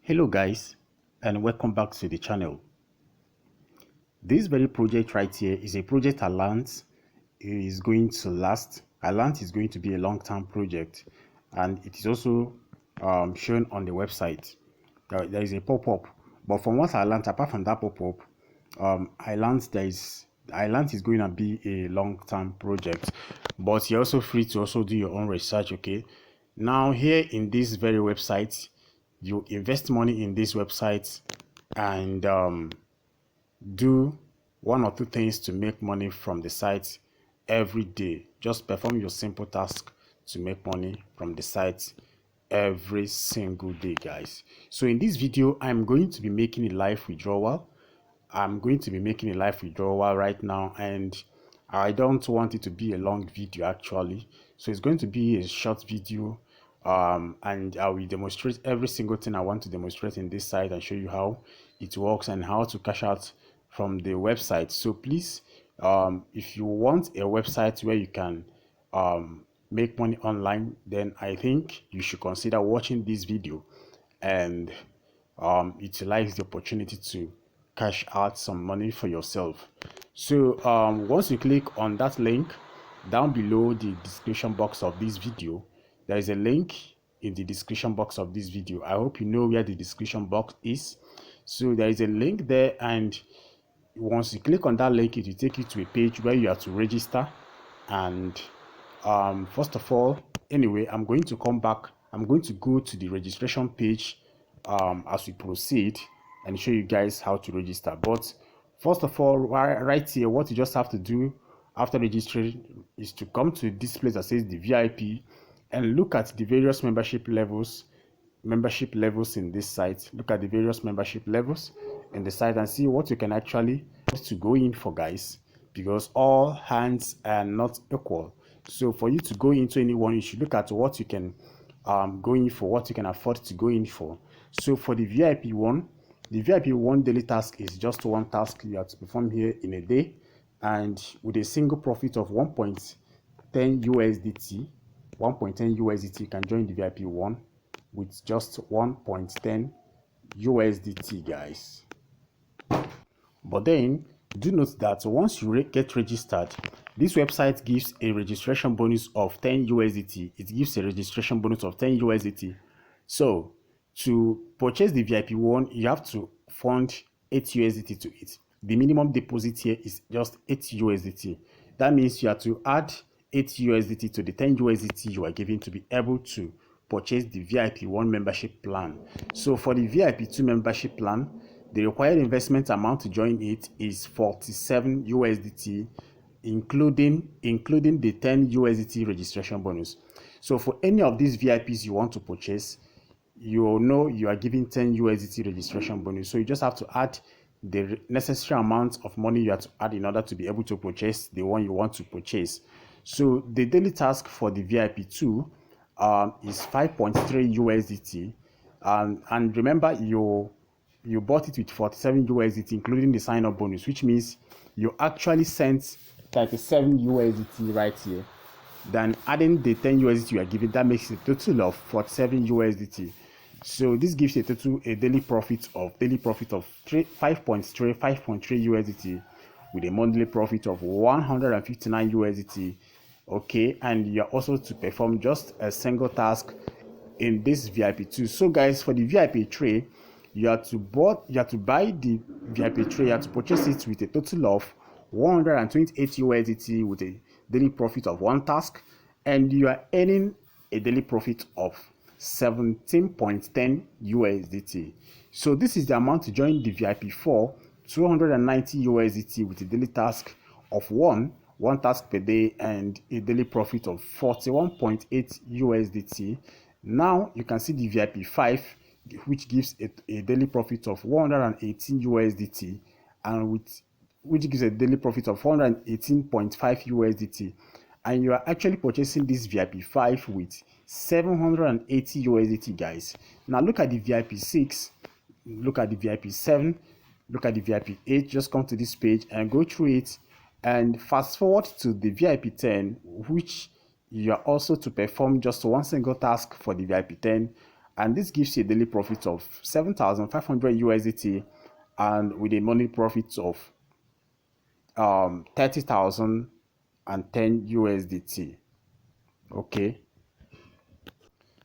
Hello guys, and welcome back to the channel. This very project right here is a project I learned is going to last. I learned is going to be a long-term project, and it is also shown on the website. There is a pop-up, but from what I learned, apart from that pop-up, I learned is going to be a long-term project, but you're also free to also do your own research. Okay, now here in this very website, you invest money in this website and do one or two things to make money from the site every day. Just perform your simple task to make money from the site every single day, guys. So in this video, I'm going to be making a live withdrawal. Right now, and I don't want it to be a long video actually. So it's going to be a short video, and I will demonstrate every single thing I want to demonstrate in this site and show you how it works and how to cash out from the website. So please, if you want a website where you can make money online, then I think you should consider watching this video and utilize the opportunity to cash out some money for yourself. So once you click on that link down below the description box of this video, there is a link in the description box of this video. I hope you know where the description box is. So there is a link there, and once you click on that link, it will take you to a page where you have to register. And first of all, anyway, I'm going to come back. I'm going to go to the registration page as we proceed and show you guys how to register. But first of all, right here, what you just have to do after registration is to come to this place that says the VIP and look at the various membership levels in this site. Look at the various membership levels in the site and see what you can actually to go in for, guys, because all hands are not equal. So for you to go into anyone, you should look at what you can go in for, what you can afford to go in for. So for the VIP one daily task is just one task you have to perform here in a day, and with a single profit of 1.10 USDT, you can join the VIP one with just 1.10 USDT, guys. But then do note that once you get registered, this website gives a registration bonus of 10 USDT. It gives a registration bonus of 10 USDT. So to purchase the VIP one, you have to fund 8 USDT to it. The minimum deposit here is just 8 USDT. That means you have to add 8 USDT to the 10 USDT you are given to be able to purchase the VIP 1 membership plan. So for the VIP 2 membership plan, the required investment amount to join it is 47 USDT, including the 10 USDT registration bonus. So for any of these VIPs you want to purchase, you know you are giving 10 USDT registration bonus. So you just have to add the necessary amount of money you have to add in order to be able to purchase the one you want to purchase. So the daily task for the VIP 2 is 5.3 USDT, and remember you bought it with 47 USDT including the sign-up bonus, which means you actually sent 37 USDT right here. Then adding the 10 USDT you are giving, that makes a total of 47 USDT. So this gives a daily profit of 5.3 USDT with a monthly profit of 159 USDT. Okay, and you are also to perform just a single task in this VIP 2. So guys, for the VIP tray, you have to buy the VIP tray. You have to purchase it with a total of 128 USDT with a daily profit of one task, and you are earning a daily profit of 17.10 USDT. So this is the amount to join the VIP 4, 290 USDT with a daily task of one task per day and a daily profit of 41.8 USDT. Now you can see the VIP 5, which gives a daily profit of 118 USDT and which gives a daily profit of 118.5 USDT. And you are actually purchasing this VIP 5 with 780 USDT, guys. Now look at the VIP 6, look at the VIP 7, look at the VIP 8. Just come to this page and go through it and fast forward to the VIP 10, which you are also to perform just one single task for the VIP 10 and this gives you a daily profit of 7,500 USDT, and with a monthly profit of 30,010 USDT. Okay,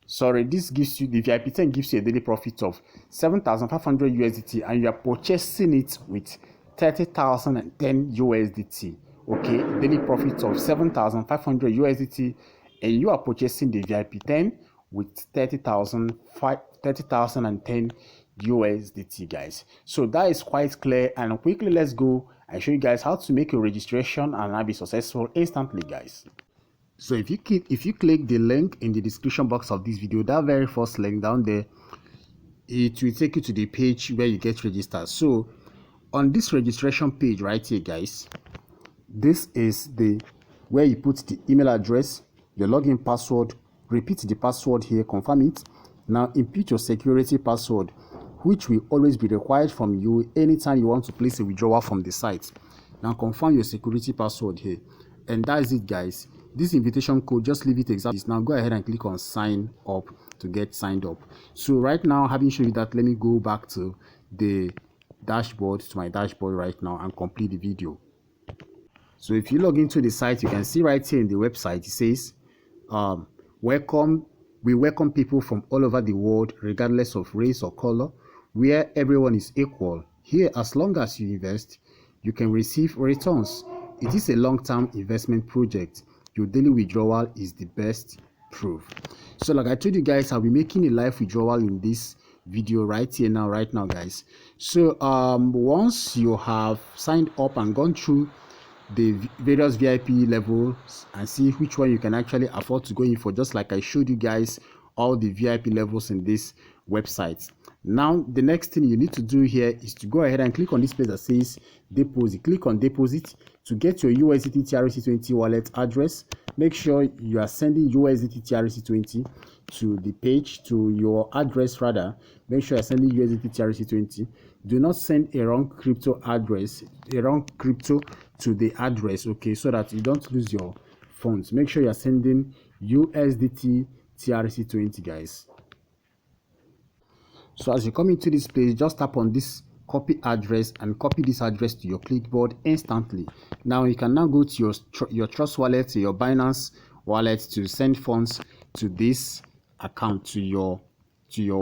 sorry, this gives you, the VIP 10 gives you a daily profit of 7,500 USDT, and you are purchasing it with 30,010 USDT. Okay, daily profit of 7,500 USDT, and you are purchasing the VIP 10 with 30,010 USDT, guys. So that is quite clear, and quickly let's go and show you guys how to make a registration and I'll be successful instantly, guys. So if you click the link in the description box of this video, that very first link down there, it will take you to the page where you get registered. So on this registration page right here, guys, this is the where you put the email address, your login password, repeat the password here, confirm it. Now input your security password, which will always be required from you anytime you want to place a withdrawal from the site. Now confirm your security password here, and that is it, guys. This invitation code, just leave it exactly. Now go ahead and click on sign up to get signed up. So right now, having shown you that, let me go back to the dashboard, to my dashboard right now, and complete the video. So if you log into the site, you can see right here in the website, it says we welcome people from all over the world, regardless of race or color, where everyone is equal. Here, as long as you invest, you can receive returns. It is a long-term investment project. Your daily withdrawal is the best proof. So like I told you guys, I'll be making a live withdrawal in this video right here now, guys. So once you have signed up and gone through the various VIP levels and see which one you can actually afford to go in for, just like I showed you guys all the VIP levels in this website. Now the next thing you need to do here is to go ahead and click on this place that says deposit. Click on deposit to get your USDT TRC20 wallet address. Make sure you are sending USDT TRC20 to the page, to your address rather. Make sure you're sending USDT TRC20. Do not send a wrong crypto address, a wrong crypto to the address, okay, so that you don't lose your funds. Make sure you're sending USDT TRC20, guys. So as you come into this page, just tap on this copy address and copy this address to your clipboard instantly. Now you can now go to your Trust wallet, to your Binance wallet, to send funds to this account, to your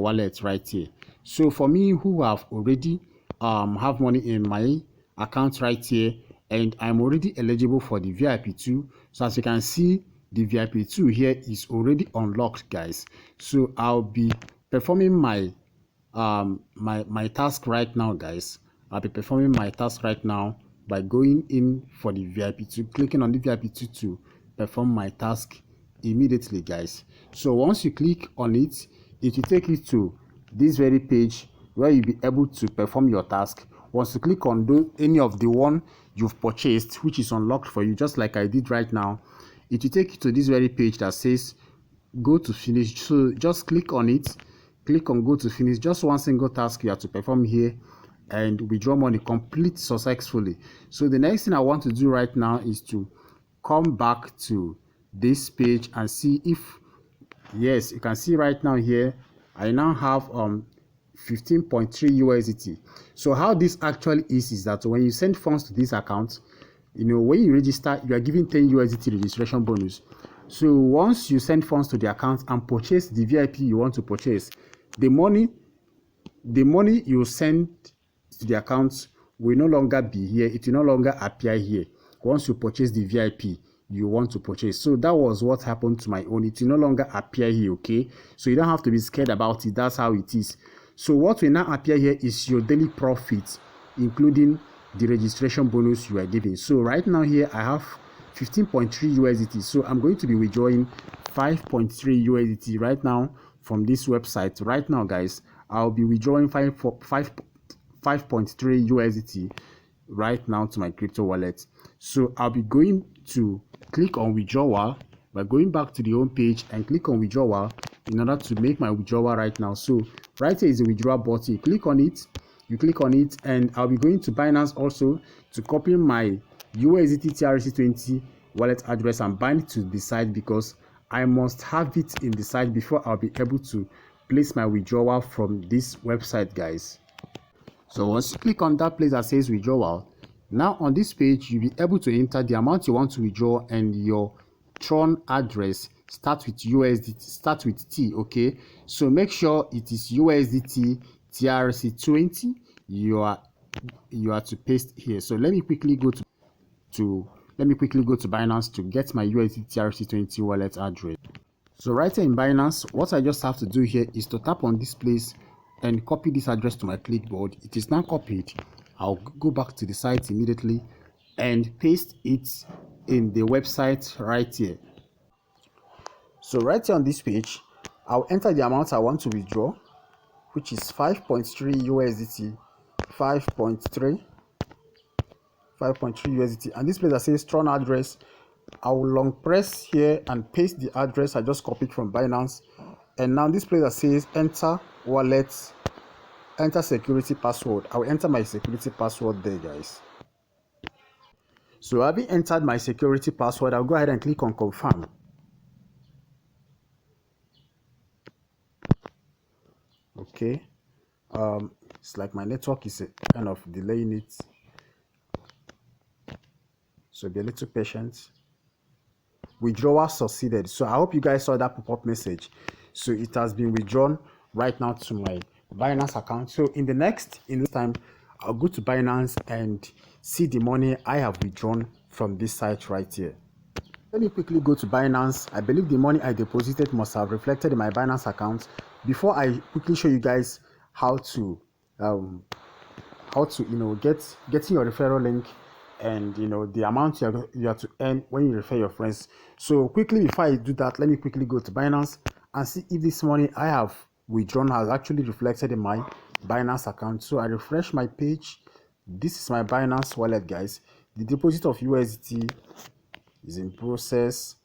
wallet right here. So for me, who have already have money in my account right here, and I'm already eligible for the VIP2. So as you can see, the VIP2 here is already unlocked, guys. So I'll be performing my my task right now, guys. I'll be performing my task right now by going in for the VIP2, clicking on the VIP2 to perform my task immediately, guys. So once you click on it, it will take you to this very page where you'll be able to perform your task. Once you click on any of the one you've purchased, which is unlocked for you, just like I did right now, it will take you to this very page that says go to finish. So just click on it, click on go to finish. Just one single task you have to perform here, and withdraw money complete successfully. So the next thing I want to do right now is to come back to this page and see if, yes, you can see right now here I now have 15.3 USDT. So how this actually is that when you send funds to this account, you know, when you register, you are given 10 USDT registration bonus. So once you send funds to the account and purchase the VIP you want to purchase, the money you send to the account will no longer be here. It will no longer appear here once you purchase the VIP you want to purchase. So that was what happened to my own. It will no longer appear here, okay? So you don't have to be scared about it. That's how it is. So what will now appear here is your daily profit, including the registration bonus you are giving. So right now here I have 15.3 USDT. So I'm going to be withdrawing 5.3 USDT right now from this website. Right now, guys, I'll be withdrawing 5.3 USDT right now to my crypto wallet. So I'll be going to click on withdrawal by going back to the home page and click on withdrawal in order to make my withdrawal right now. So right here is the withdrawal button. You click on it, and I'll be going to Binance also to copy my USDT TRC20 wallet address and bind it to the site, because I must have it in the site before I'll be able to place my withdrawal from this website, guys. So once you click on that place that says withdrawal, now on this page you'll be able to enter the amount you want to withdraw and your Tron address. Start with USDT, start with T, okay? So make sure it is USDT TRC20 you are to paste here. So let me quickly go to Binance to get my USDT TRC20 wallet address. So right here in Binance, what I just have to do here is to tap on this place and copy this address to my clipboard. It is now copied. I'll go back to the site immediately and paste it in the website right here. So right here on this page, I'll enter the amount I want to withdraw, which is 5.3 USDT, 5.3 USDT. And this place that says Tron address, I will long press here and paste the address I just copied from Binance. And now this place that says enter wallet, enter security password, I will enter my security password there, guys. So having entered my security password, I'll go ahead and click on confirm. Okay, it's like my network is kind of delaying it, so be a little patient. Withdrawal succeeded. So I hope you guys saw that pop-up message. So it has been withdrawn right now to my Binance account. So in this time, I'll go to Binance and see the money I have withdrawn from this site right here. Let me quickly go to Binance. I believe the money I deposited must have reflected in my Binance account. Before I quickly show you guys how to getting your referral link and the amount you have to earn when you refer your friends. So quickly, before I do that, let me quickly go to Binance and see if this money I have withdrawn has actually reflected in my Binance account. So I refresh my page. This is my Binance wallet, guys. The deposit of USDT is in process.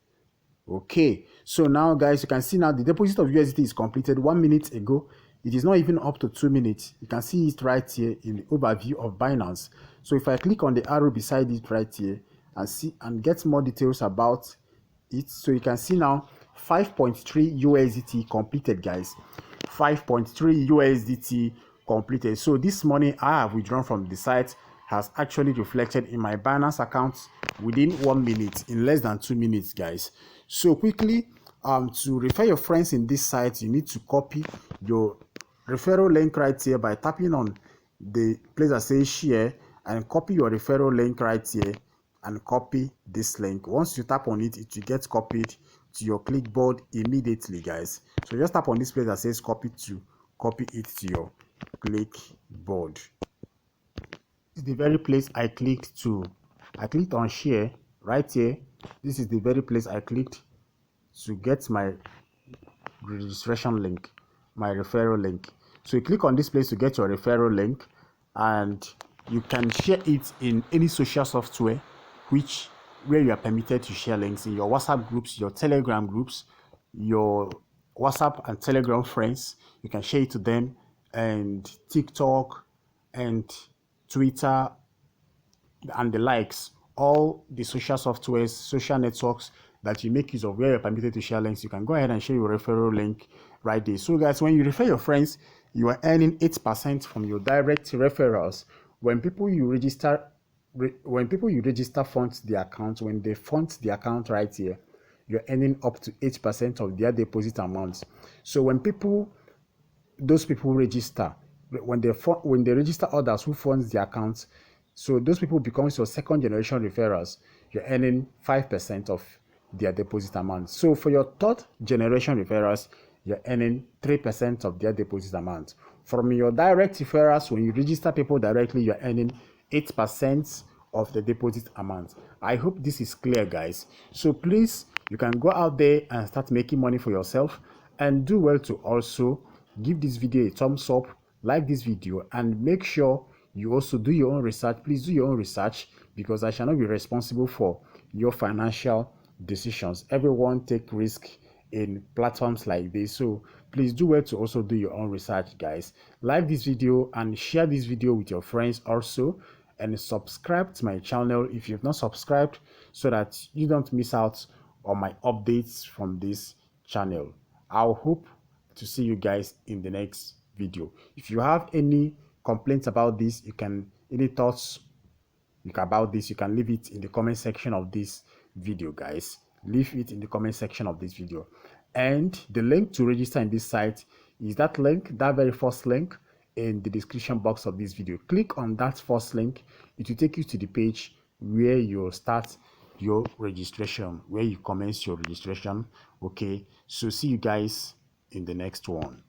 Okay, so now guys, you can see now the deposit of USDT is completed 1 minute ago. It is not even up to 2 minutes. You can see it right here in the overview of Binance. So if I click on the arrow beside it right here and see and get more details about it, so you can see now 5.3 USDT completed, guys. 5.3 USDT completed. So this money I have withdrawn from the site has actually reflected in my Binance account within 1 minute, in less than 2 minutes, guys. So quickly, to refer your friends in this site, you need to copy your referral link right here by tapping on the place that says share and copy your referral link right here and copy this link. Once you tap on it, it will get copied to your clipboard immediately, guys. So just tap on this place that says copy to copy it to your clipboard. This is the very place I clicked on share right here. This is the very place I clicked to get my registration link, my referral link. So you click on this place to get your referral link, and you can share it in any social software where you are permitted to share links, in your WhatsApp groups, your Telegram groups, your WhatsApp and Telegram friends. You can share it to them, and TikTok and Twitter and the likes, all the social softwares, social networks that you make use of where you're permitted to share links. You can go ahead and share your referral link right there. So guys, when you refer your friends, you are earning 8% from your direct referrals. When people you register fund the account, when they fund the account right here, you're earning up to 8% of their deposit amount. So when those people register, when they register others who funds the account, so those people becomes your second generation referrals, you're earning 5% of their deposit amount. So for your third generation referrals, you're earning 3% of their deposit amount. From your direct referrals, when you register people directly, you're earning 8% of the deposit amount. I hope this is clear, guys. So please, you can go out there and start making money for yourself, and do well to also give this video a thumbs up, like this video, and make sure you also do your own research. Please do your own research, because I shall not be responsible for your financial decisions. Everyone take risk in platforms like this, so please do well to also do your own research, guys. Like this video and share this video with your friends also, and subscribe to my channel if you've not subscribed, so that you don't miss out on my updates from this channel. I hope to see you guys in the next video. If you have any complaints about this, any thoughts about this, you can leave it in the comment section of this video, guys. Leave it in the comment section of this video. And the link to register in this site is that link, that very first link in the description box of this video. Click on that first link. It will take you to the page where you start your registration, where you commence your registration. Okay, so see you guys in the next one.